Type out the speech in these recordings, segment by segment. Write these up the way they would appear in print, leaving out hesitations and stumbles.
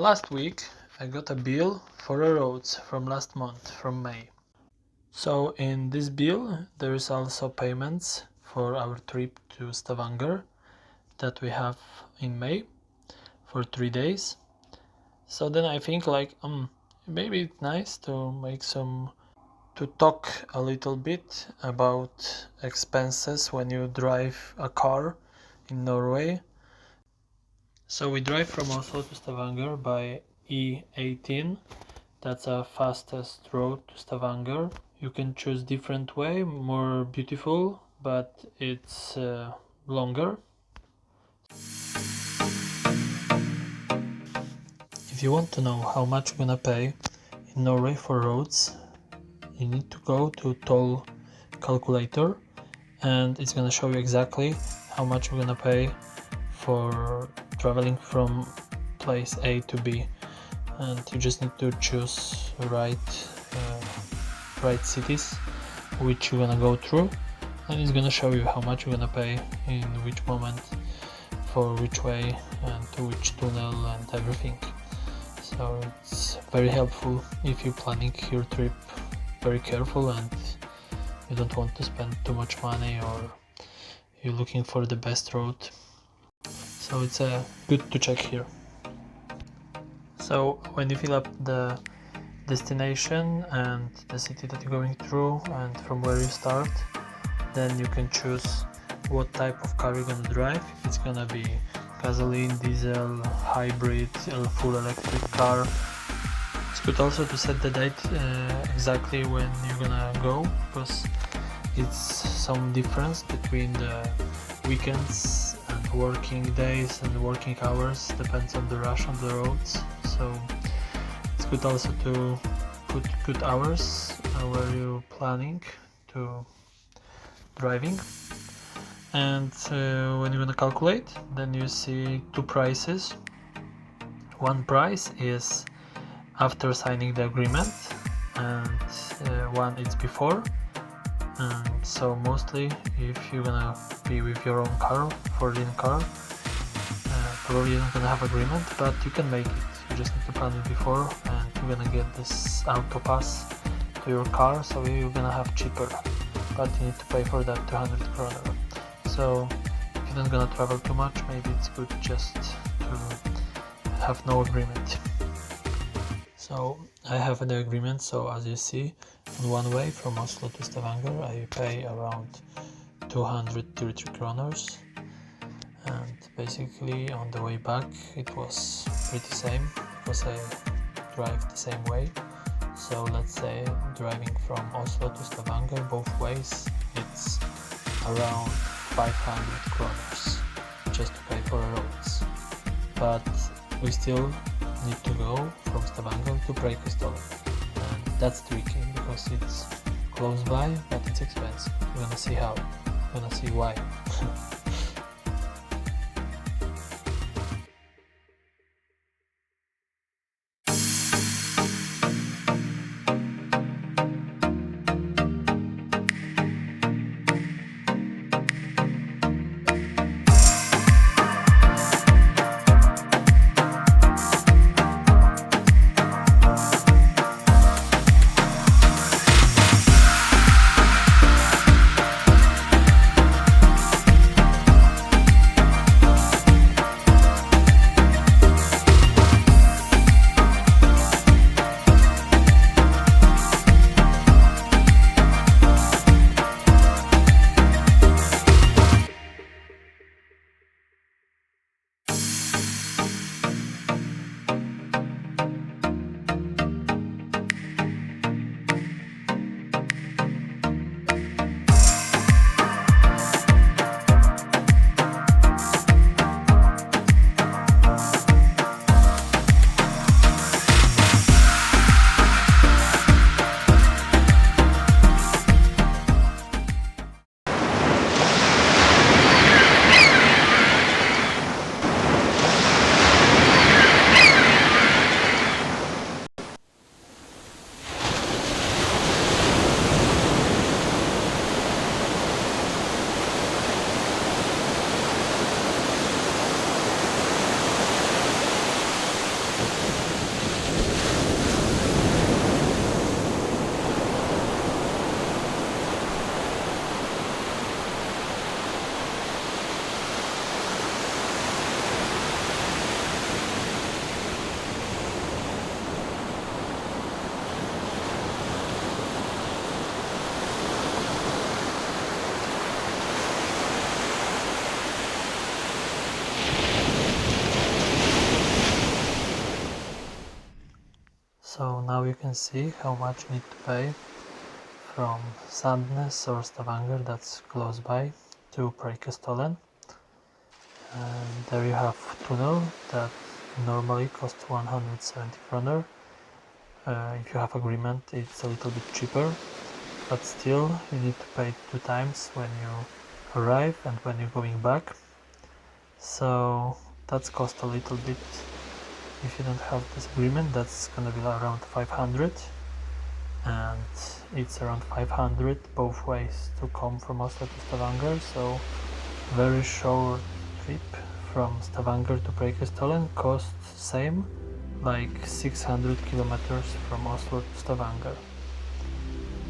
last week I got a bill for the roads from last month, from May. So in this bill there is also payments for our trip to Stavanger that we have in May for 3 days. So then I think like maybe it's nice to talk a little bit about expenses when you drive a car in Norway. So we drive from Oslo to Stavanger by E18. That's a fastest road to Stavanger. You can choose different way, more beautiful, but it's longer. If you want to know how much you're gonna pay in Norway for roads, you need to go to toll calculator, and it's gonna show you exactly how much you're gonna pay for traveling from place A to B, and you just need to choose right cities which you're gonna go through, and it's gonna show you how much you're gonna pay in which moment for which way and to which tunnel and everything. So it's very helpful if you're planning your trip very careful and you don't want to spend too much money, or you're looking for the best route. So it's good to check here. So when you fill up the destination and the city that you're going through and from where you start, then you can choose what type of car you're gonna drive. It's gonna be gasoline, diesel, hybrid, full electric car. It's good also to set the date exactly when you're gonna go, because it's some difference between the weekends and working days and working hours, depends on the rush on the roads. So it's good also to put good hours where you're planning to driving. And when you're gonna calculate, then you see two prices. One price is after signing the agreement, and one is before. And so mostly if you're gonna be with your own car, foreign car, probably you're not gonna have agreement, but you can make it. You just need to plan it before, and you're gonna get this Autopass to your car, so you're gonna have cheaper, but you need to pay for that 200 kroner. So if you're not gonna travel too much, maybe it's good just to have no agreement. So I have the agreement, so as you see, on one way from Oslo to Stavanger I pay around 233 kroners, and basically on the way back it was pretty same, because I drive the same way. So let's say driving from Oslo to Stavanger both ways, it's around 500 kroners just to pay for the roads. But we still need to go from Stavanger to Preikestolen, and that's tricky because it's close by, but it's expensive. We're gonna see how, we're gonna see why. So now you can see how much you need to pay from Sandnes or Stavanger, that's close by, to Preikestolen. And there you have tunnel that normally costs 170 kroner. If you have agreement, it's a little bit cheaper, but still you need to pay 2 times when you arrive and when you're going back. So that's cost a little bit. If you don't have this agreement, that's gonna be around 500, and it's around 500 both ways to come from Oslo to Stavanger. So very short trip from Stavanger to Preikestolen costs same, like 600 kilometers from Oslo to Stavanger.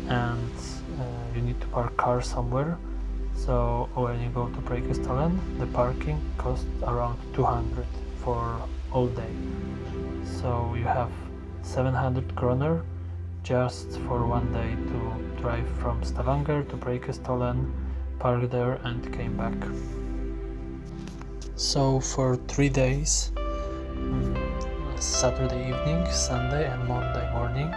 And you need to park car somewhere. So when you go to Preikestolen, the parking costs around 200 for all day. So you have 700 kroner just for one day to drive from Stavanger to Preikestolen, park there and came back. So for 3 days, Saturday evening, Sunday and Monday morning,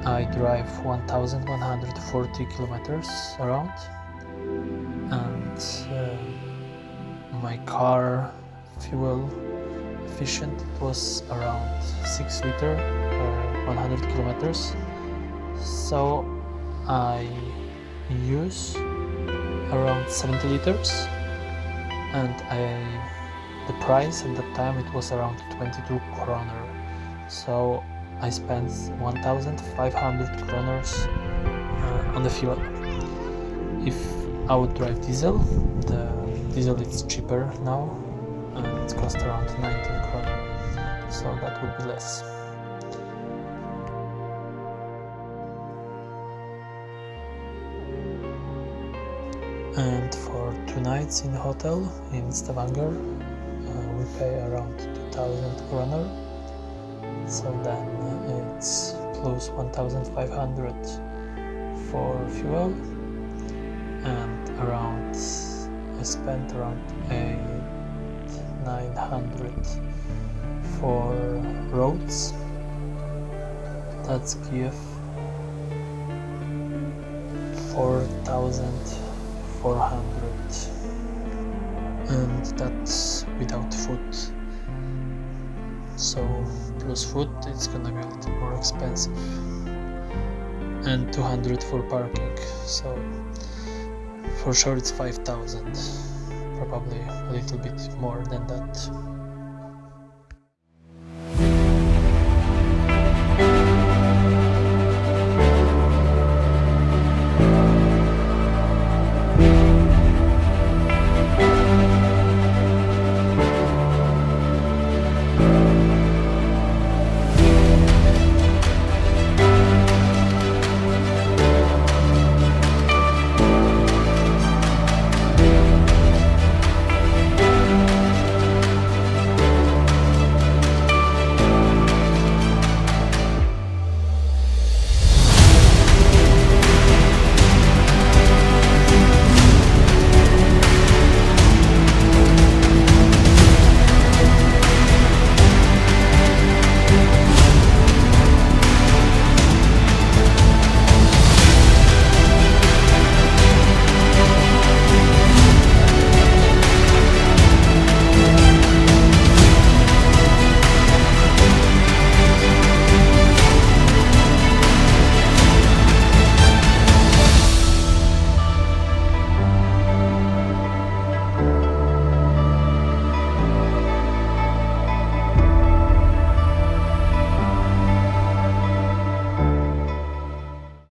I drive 1140 kilometers around, and my car fuel efficient was around 6 liter per 100 kilometers. So I use around 70 liters, and the price at that time it was around 22 kroner. So I spent 1,500 kroners on the fuel. If I would drive diesel, the diesel is cheaper now, and it costs around 19 kroner, so that would be less. And for 2 nights in hotel in Stavanger, we pay around 2,000 kroner. So then it's plus 1,500 for fuel, and I spent around 900 for roads. That's give 4,400, and that's without food. So plus food, it's gonna be a little more expensive, and 200 for parking. So for sure it's 5,000, probably a little bit more than that.